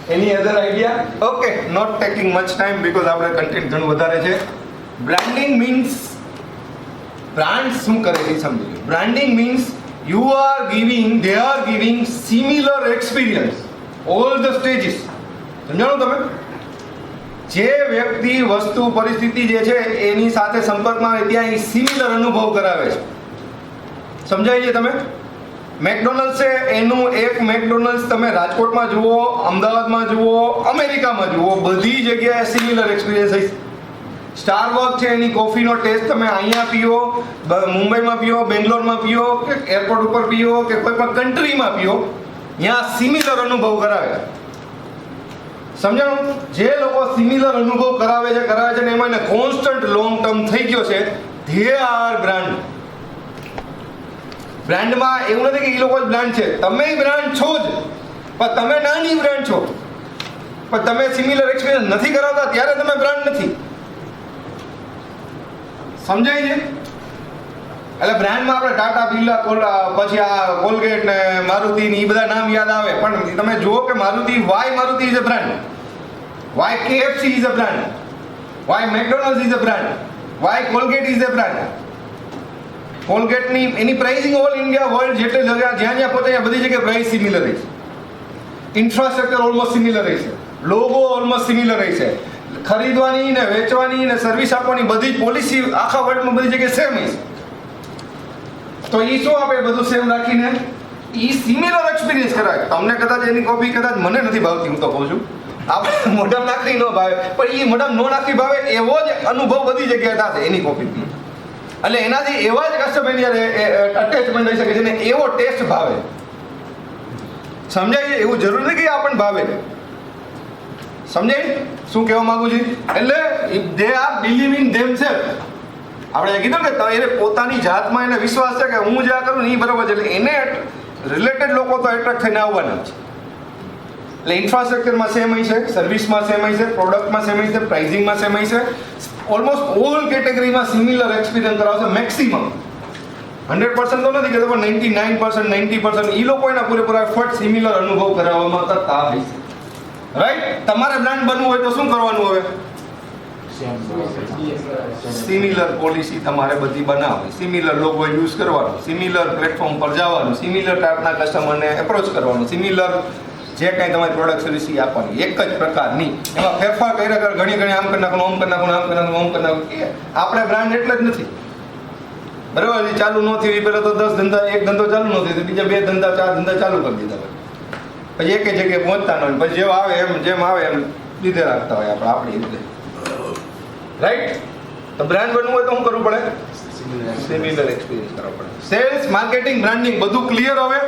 Any other idea? Okay, not taking much time because આપણે content ઘણું વધારે છે. બ્રાન્ડિંગ મીન્સ બ્રાન્ડ શું કરે છે સમજી લો. Branding means they are giving similar experience all the stages. સમજાણું તમે? જે વ્યક્તિ વસ્તુ પરિસ્થિતિ જે છે એની સાથે સંપર્કમાં આવે ત્યાં એ સિમિલર અનુભવ કરાવે છે. સમજાય છે તમે? મેકડોનલ્ડ્સ છે, એનું એક મેકડોનલ્ડ્સ તમે રાજકોટમાં જુઓ, અમદાવાદમાં જુઓ, અમેરિકામાં જુઓ, બધી જગ્યાએ સિમિલર એક્સપિરિયન્સ હશે. સ્ટારબક્સ છે, એની કોફીનો ટેસ્ટ તમે અહીંયા પીઓ, મુંબઈમાં પીઓ, બેંગ્લોરમાં પીઓ, કે એરપોર્ટ ઉપર પીઓ, કે કોઈ પણ કન્ટ્રીમાં પીઓ, ત્યાં સિમિલર અનુભવ કરાવે. સમજાણું? જે લોકો સિમિલર અનુભવ કરાવે છે ને એમાં એને કોન્સ્ટન્ટ લોંગ ટર્મ થઈ ગયો છે, ધે આર બ્રાન્ડ. બ્રાન્ડમાં એવું નથી કે એ લોકો જ બ્રાન્ડ છે, તમે બ્રાન્ડ છો જ, પણ તમે નાની બ્રાન્ડ છો. પણ તમે સિમિલર એક્સપિરિયન્સ નથી કરાવતા ત્યારે તમે બ્રાન્ડ નથી. સમજાય છે? એટલે બ્રાન્ડમાં આપણે ટાટા, બિરલા, પછી આ કોલગેટ ને મારુતિ ને એ બધા નામ યાદ આવે, પણ તમે જુઓ કે Maruti, why Maruti is a brand, why KFC is a brand, why McDonald's is a brand, why Colgate is a brand. કોલગેટની એની પ્રાઇસિંગ ઓલ ઇન્ડિયા વર્લ્ડ જેટલે જગ્યા જ્યાં પહોંચે ત્યાં બધી જગ્યાએ પ્રાઇસ સિમિલર રહી છે. ઇન્ફ્રાસ્ટ્રક્ચર ઓલમોસ્ટ સિમિલર રહી છે, લોગો ઓલમોસ્ટ સિમિલર રહી છે, ખરીદવાની ને વેચવાની ને સર્વિસ આપવાની બધી જ પોલિસી આખા વર્લ્ડમાં બધી જગ્યાએ સેમ છે. તો એ શું આપે બધું સેમ રાખીને એ સિમિલર એક્સપિરિયન્સ કરાવે. તમને કદાચ એની કોફી કદાચ મને નથી ભાવતી, હું તો કહું છું, આપણે મોઢામાં નાખી ન ભાવે, પણ એ મોઢામાં ન નાખી ભાવે એવો જ અનુભવ બધી જગ્યાએ થશે એની કોફી. એટલે એનાથી એવા જ કસ્ટમરની અટેચમેન્ટ રહી શકે છે ને એવો ટેસ્ટ ભાવે. સમજાય છે? એવું જરૂર નથી કે આપણને ભાવે. સમજાય શું કહેવા માંગુ છું? એટલે they are believe in themself. આપણે કીધું કે એને પોતાની જાતમાં એને વિશ્વાસ છે કે હું જે આ કરું ને એ બરાબર છે, એટલે એને રિલેટેડ લોકો તો એટ્રેક્ટ થઈને આવવાના છે. એટલે ઇન્ફ્રાસ્ટ્રક્ચરમાં સેમ હોય છે, સર્વિસમાં સેમ હોય છે, પ્રોડક્ટમાં સેમ હોય છે, પ્રાઇઝિંગમાં સેમ હોય છે, ઓલમોસ્ટ ઓલ કેટેગરીમાં સિમિલર એક્સપિરિયન્સ કરાવશે મેક્સિમમ. 100% તો નથી કહેતો, પણ 99%, 90% એ લોકો એના પૂરેપૂરા એફર્ટ સિમિલર અનુભવ કરાવવામાં કરતા હોય છે. રાઈટ? તમારે બ્રાન્ડ બનવું હોય તો શું કરવાનું હવે? સિમિલર પોલિસી તમારે બધી બનાવવી, સિમિલર લોગો યુઝ કરવાનો, સિમિલર પ્લેટફોર્મ પર જવાનું, સિમિલર ટાઈપના કસ્ટમરને એપ્રોચ કરવાનું, સિમિલર જે કાંઈ તમારી પ્રોડક્ટ સર્વિસ આપવાની, એક જ પ્રકારની. એમાં ફેરફાર કર્યા ઘણી આમ કરી નાખવાનું, આમ કરી નાખવાનું, આમ કરી નાખવાનું, આમ કરી નાખવાનું. આપણે બ્રાન્ડ એટલે જ નથી. બરાબર? ચાલુ ન થયું એ પહેલાં તો 10 ધંધા, એક ધંધો ચાલુ ન થયો તો બીજા 2 ધંધા 4 ધંધા ચાલુ કરી દીધા. પછી એક જગ્યાએ પહોંચતા ન હોય, પછી જેમ આવે એમ લીધે રાખતા હોય આપણી રીતે. રાઈટ? તો બ્રાન્ડ બનવું હોય તો શું કરવું પડે? સિમિલર એક્સપિરિયન્સ કરવો પડે. સેલ્સ, માર્કેટિંગ, બ્રાન્ડિંગ બધું ક્લિયર હવે?